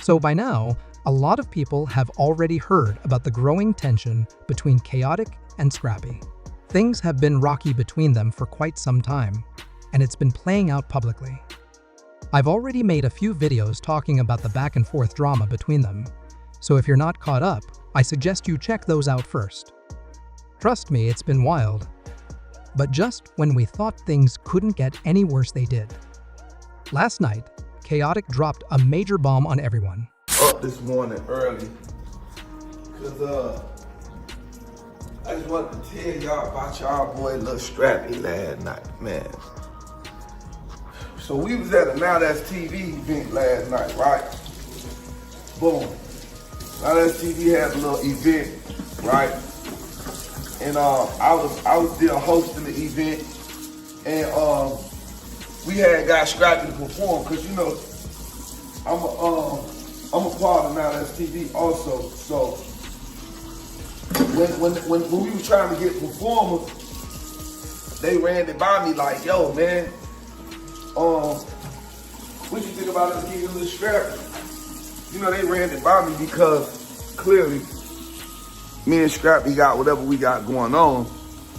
So by now, a lot of people have already heard about the growing tension between Khaotic and Scrappy. Things have been rocky between them for quite some time, and it's been playing out publicly. I've already made a few videos talking about the back and forth drama between them, so if you're not caught up, I suggest you check those out first. Trust me, it's been wild. But just when we thought things couldn't get any worse, they did. Last night, Khaotic dropped a major bomb on everyone. Up this morning early, cause I just wanted to tell y'all about y'all boy Lil Scrappy last night, man. So we was at a Now That's TV event last night, right? Boom. Now That's TV had a little event, right? And I was there hosting the event, and we had got Scrappy to perform, cause you know I'm a part of Now That's TV also. So when we were trying to get performers, they ran it by me like, yo man, what you think about us getting a little Scrappy? You know, they ran it by me because clearly me and Scrappy got whatever we got going on.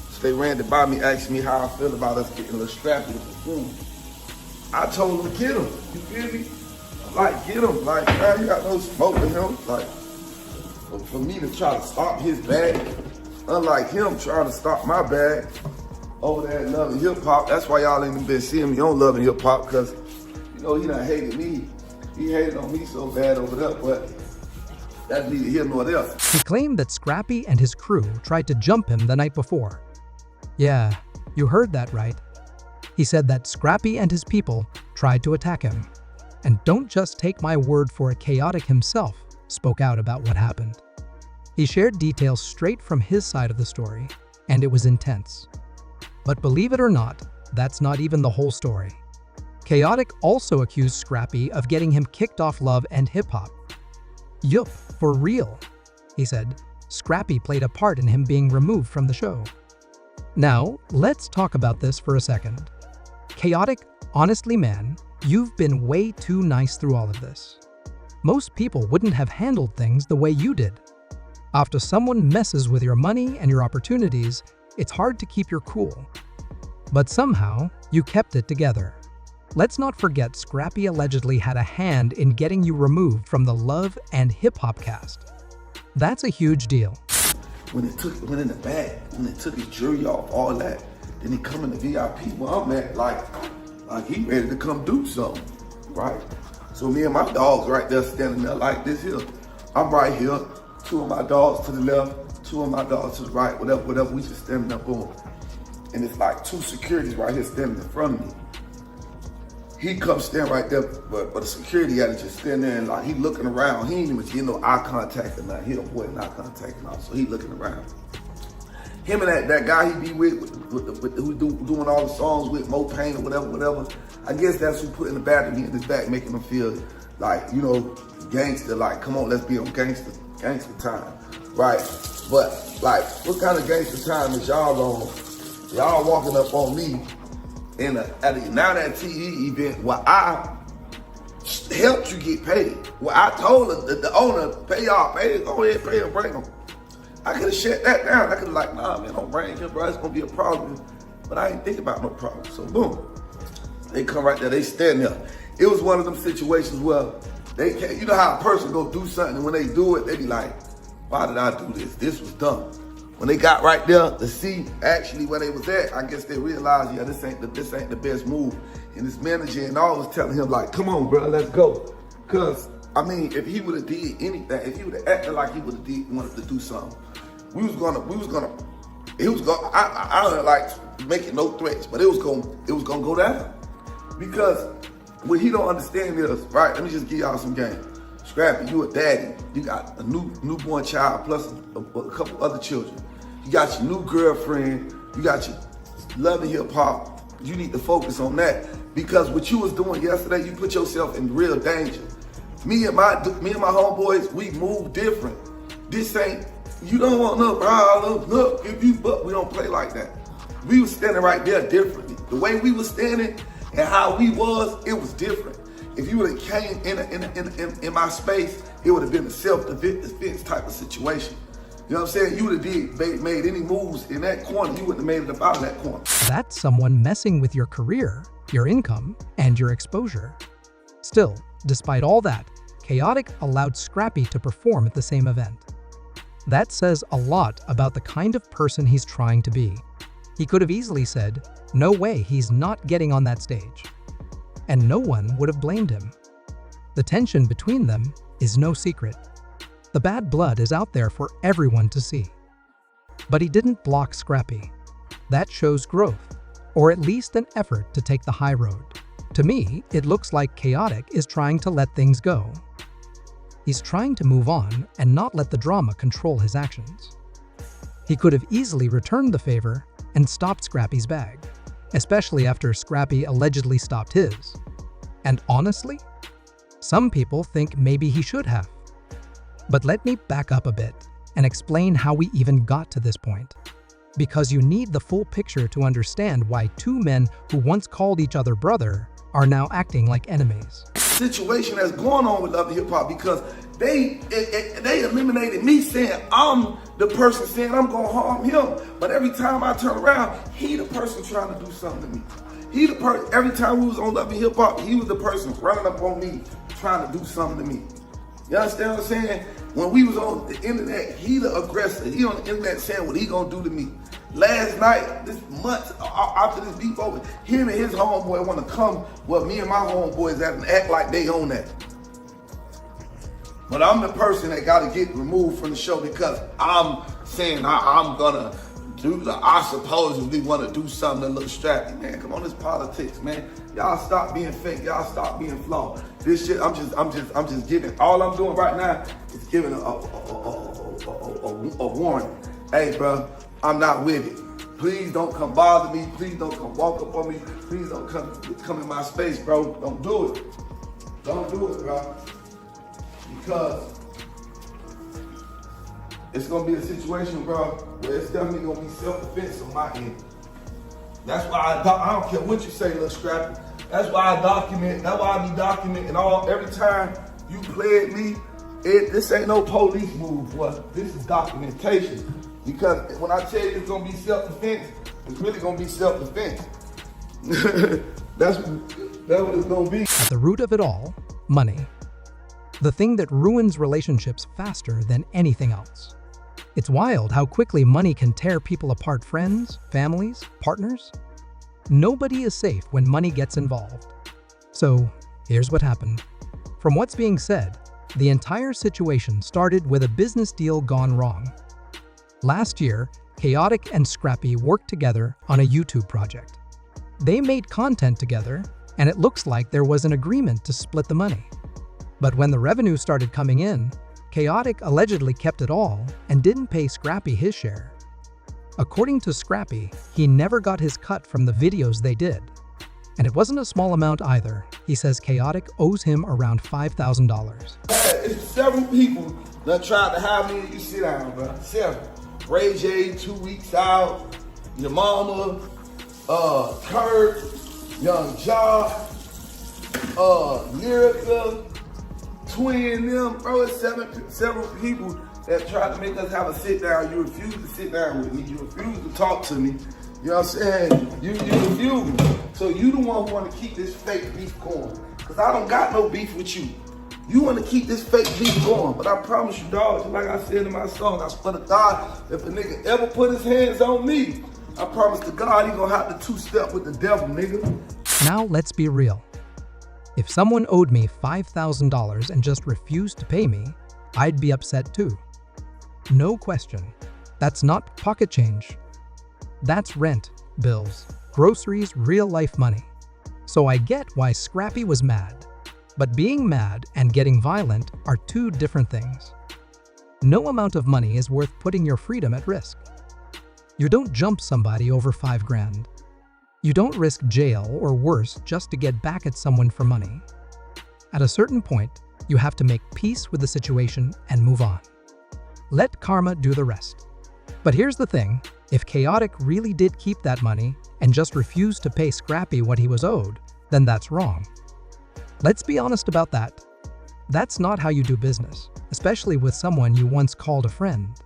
So they ran it by me, asking me how I feel about us getting a little Scrappy to perform. I told them, get him, you feel me? Like, get him, like, man, you got no smoke with him. Like, for me to try to stop his bag, unlike him trying to stop my bag over there in Love and Hip Hop. That's why y'all ain't been seeing me on Love and Hip Hop, because, you know, he done hated me. He hated on me so bad over there, but that's neither here nor there. He claimed that Scrappy and his crew tried to jump him the night before. Yeah, you heard that right. He said that Scrappy and his people tried to attack him. And don't just take my word for it, Khaotic himself spoke out about what happened. He shared details straight from his side of the story, and it was intense. But believe it or not, that's not even the whole story. Khaotic also accused Scrappy of getting him kicked off Love and Hip Hop. Yup, for real. He said Scrappy played a part in him being removed from the show. Now, let's talk about this for a second. Khaotic, honestly man, you've been way too nice through all of this. Most people wouldn't have handled things the way you did. After someone messes with your money and your opportunities, it's hard to keep your cool. But somehow, you kept it together. Let's not forget Scrappy allegedly had a hand in getting you removed from the Love and Hip Hop cast. That's a huge deal. When it went in the bag, when it took his jury off, all that, then he come in the VIP where I'm at, like he ready to come do something, right? So me and my dogs right there standing there like this here. I'm right here, two of my dogs to the left, two of my dogs to the right, whatever, we just standing there, boom. And it's like two securities right here standing in front of me. He comes stand right there, but the security had to just stand there and like he looking around. He ain't even get no eye contact or nothing. He don't avoid eye contact and all, so he looking around. Him and that guy he be with who doing all the songs with Mo Pain or whatever. I guess that's who put in the battery in his back, making him feel like, you know, gangster. Like, come on, let's be on gangster time, right? But like, what kind of gangster time is y'all on? Y'all walking up on me at a Now That TV event where I helped you get paid. Where I told the owner, pay y'all, go ahead, pay him, bring him. I could have shut that down. I could have like, nah, man, don't bring him, bro. It's gonna be a problem. But I ain't think about no problem. So boom, they come right there, they stand there. It was one of them situations where they can't, you know how a person go do something and when they do it, they be like, why did I do this? This was dumb. When they got right there to see actually where they was at, I guess they realized, yeah, this ain't the best move. And this manager and all was telling him like, come on, bro, let's go. Cause I mean, if he would have did anything, if he would have acted like he would have wanted to do something, I don't like making no threats, but it was gonna go down. Because what he don't understand is, right, let me just give y'all some game. Scrappy, you a daddy. You got a newborn child plus a couple other children. You got your new girlfriend. You got your Love and Hip Hop. You need to focus on that. Because what you was doing yesterday, you put yourself in real danger. Me and my homeboys, we move different. This ain't, you don't want no problem, look, if you, but we don't play like that. We was standing right there differently. The way we was standing and how we was, it was different. if you would have came in my space, it would have been a self-defense type of situation. You know what I'm saying? You would have made any moves in that corner, you wouldn't have made it up out of that corner. That's someone messing with your career, your income, and your exposure. Still, despite all that, Khaotic allowed Scrappy to perform at the same event. That says a lot about the kind of person he's trying to be. He could have easily said, no way, he's not getting on that stage. And no one would have blamed him. The tension between them is no secret. The bad blood is out there for everyone to see. But he didn't block Scrappy. That shows growth, or at least an effort to take the high road. To me, it looks like Khaotic is trying to let things go. He's trying to move on and not let the drama control his actions. He could have easily returned the favor and stopped Scrappy's bag, especially after Scrappy allegedly stopped his. And honestly, some people think maybe he should have. But let me back up a bit and explain how we even got to this point. Because you need the full picture to understand why two men who once called each other brother are now acting like enemies. Situation that's going on with Love and Hip Hop, because they eliminated me saying I'm the person saying I'm gonna harm him, but every time I turn around, he the person trying to do something to me. He the person, every time we was on Love and Hip Hop, he was the person running up on me trying to do something to me. You understand what I'm saying? When we was on the internet, he the aggressor. He on the internet saying what he gonna do to me. Last night, this month after this beef over, him and his homeboy want to come where me and my homeboys at and act like they own that. But I'm the person that got to get removed from the show because I'm saying I'm gonna I supposedly want to do something that looks strappy. Man, come on, this politics, man. Y'all stop being fake. Y'all stop being flawed. This shit, I'm just giving. All I'm doing right now is giving a warning. Hey, bro, I'm not with it. Please don't come bother me. Please don't come walk up on me. Please don't come in my space, bro. Don't do it. Don't do it, bro. Because it's gonna be a situation, bro, where it's definitely gonna be self-defense on my end. That's why I don't care what you say, little Scrappy. That's why I document. That's why I be documenting every time you play at me. This ain't no police move, boy. This is documentation. Because when I tell you it's gonna be self-defense, it's really gonna be self-defense. That's what it's gonna be. At the root of it all, money. The thing that ruins relationships faster than anything else. It's wild how quickly money can tear people apart, friends, families, partners. Nobody is safe when money gets involved. So, here's what happened. From what's being said, the entire situation started with a business deal gone wrong. Last year, Khaotic and Scrappy worked together on a YouTube project. They made content together, and it looks like there was an agreement to split the money. But when the revenue started coming in, Khaotic allegedly kept it all and didn't pay Scrappy his share. According to Scrappy, he never got his cut from the videos they did. And it wasn't a small amount either. He says Khaotic owes him around $5,000. It's several people that tried to have me and you sit down, bro. Several. Ray J, 2 weeks out, your mama, Kurt, Young Josh, Lyrica, Twin, them, bro. It's several people that tried to make us have a sit down. You refuse to sit down with me. You refuse to talk to me. You know what I'm saying? You refuse. So you the one who want to keep this fake beef going. Because I don't got no beef with you. You want to keep this fake beef going. But I promise you, dog, just like I said in my song, I swear to God, if a nigga ever put his hands on me, I promise to God he gonna have to two-step with the devil, nigga. Now let's be real. If someone owed me $5,000 and just refused to pay me, I'd be upset too. No question. That's not pocket change. That's rent, bills, groceries, real-life money. So I get why Scrappy was mad. But being mad and getting violent are two different things. No amount of money is worth putting your freedom at risk. You don't jump somebody over $5,000. You don't risk jail or worse just to get back at someone for money. At a certain point, you have to make peace with the situation and move on. Let karma do the rest. But here's the thing, if Khaotic really did keep that money and just refused to pay Scrappy what he was owed, then that's wrong. Let's be honest about that. That's not how you do business, especially with someone you once called a friend.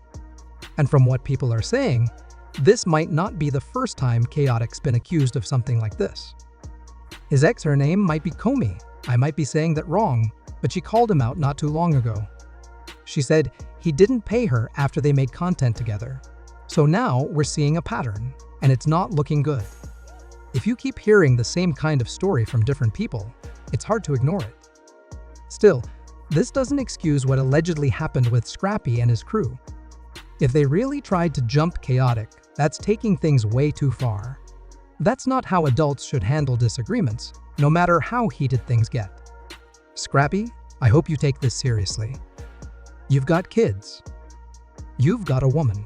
And from what people are saying, this might not be the first time Khaotic's been accused of something like this. His ex, her name might be Komi. I might be saying that wrong, but she called him out not too long ago. She said he didn't pay her after they made content together. So now we're seeing a pattern, and it's not looking good. If you keep hearing the same kind of story from different people, it's hard to ignore it. Still, this doesn't excuse what allegedly happened with Scrappy and his crew. If they really tried to jump Khaotic, that's taking things way too far. That's not how adults should handle disagreements, no matter how heated things get. Scrappy, I hope you take this seriously. You've got kids. You've got a woman.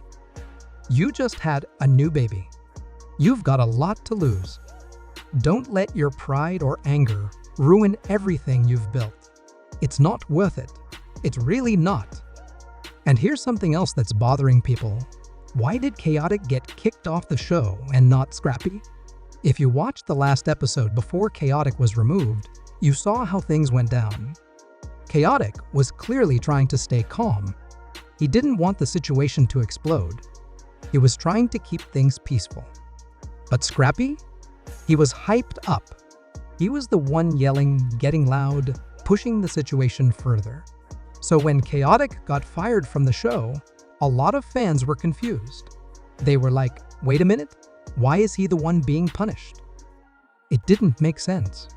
You just had a new baby. You've got a lot to lose. Don't let your pride or anger ruin everything you've built. It's not worth it. It's really not. And here's something else that's bothering people. Why did Khaotic get kicked off the show and not Scrappy? If you watched the last episode before Khaotic was removed, you saw how things went down. Khaotic was clearly trying to stay calm. He didn't want the situation to explode. He was trying to keep things peaceful. But Scrappy? He was hyped up. He was the one yelling, getting loud, pushing the situation further. So when Khaotic got fired from the show, a lot of fans were confused. They were like, wait a minute, why is he the one being punished? It didn't make sense.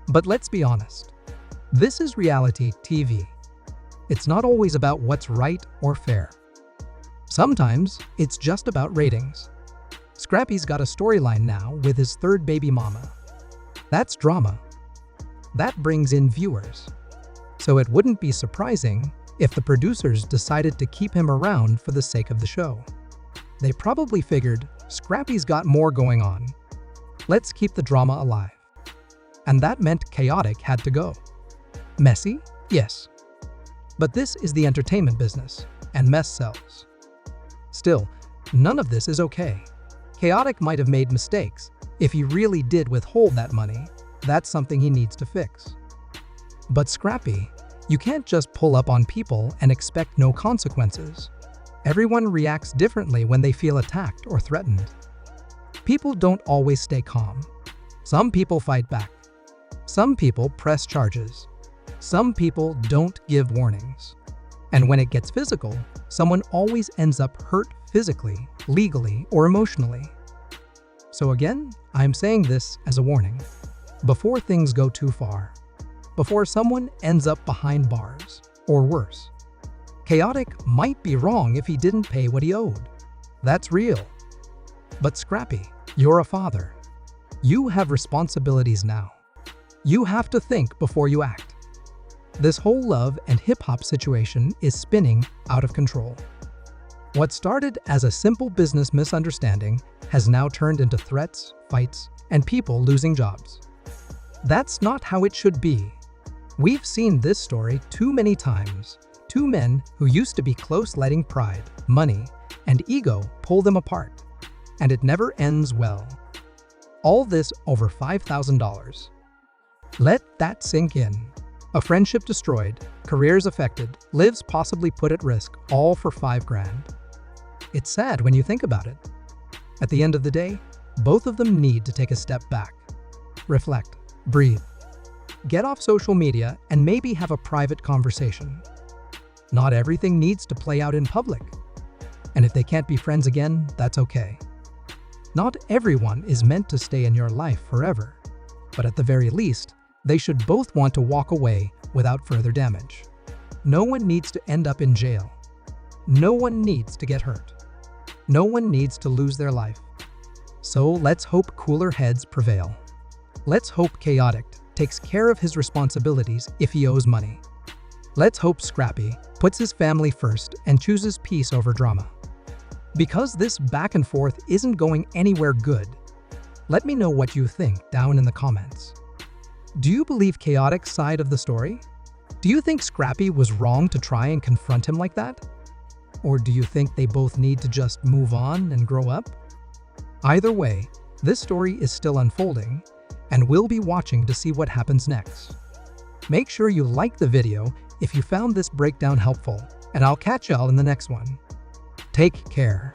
But let's be honest. This is reality TV. It's not always about what's right or fair. Sometimes it's just about ratings. Scrappy's got a storyline now with his third baby mama. That's drama. That brings in viewers. So it wouldn't be surprising if the producers decided to keep him around for the sake of the show. They probably figured Scrappy's got more going on. Let's keep the drama alive. And that meant Khaotic had to go. Messy? Yes. But this is the entertainment business, and mess sells. Still, none of this is okay. Khaotic might have made mistakes. If he really did withhold that money, that's something he needs to fix. But Scrappy, you can't just pull up on people and expect no consequences. Everyone reacts differently when they feel attacked or threatened. People don't always stay calm. Some people fight back. Some people press charges. Some people don't give warnings. And when it gets physical, someone always ends up hurt physically, legally, or emotionally. So again, I'm saying this as a warning. Before things go too far, before someone ends up behind bars, or worse, Khaotic might be wrong if he didn't pay what he owed. That's real. But Scrappy, you're a father. You have responsibilities now. You have to think before you act. This whole love and hip-hop situation is spinning out of control. What started as a simple business misunderstanding has now turned into threats, fights, and people losing jobs. That's not how it should be. We've seen this story too many times. Two men who used to be close letting pride, money, and ego pull them apart. And it never ends well. All this over $5,000. Let that sink in. A friendship destroyed, careers affected, lives possibly put at risk, all for $5,000. It's sad when you think about it. At the end of the day, both of them need to take a step back. Reflect, breathe. Get off social media and maybe have a private conversation. Not everything needs to play out in public. And if they can't be friends again, that's okay. Not everyone is meant to stay in your life forever. But at the very least, they should both want to walk away without further damage. No one needs to end up in jail. No one needs to get hurt. No one needs to lose their life. So let's hope cooler heads prevail. Let's hope Khaotic takes care of his responsibilities if he owes money. Let's hope Scrappy puts his family first and chooses peace over drama. Because this back and forth isn't going anywhere good, let me know what you think down in the comments. Do you believe Khaotic's side of the story? Do you think Scrappy was wrong to try and confront him like that? Or do you think they both need to just move on and grow up? Either way, this story is still unfolding, and we'll be watching to see what happens next. Make sure you like the video if you found this breakdown helpful, and I'll catch y'all in the next one. Take care.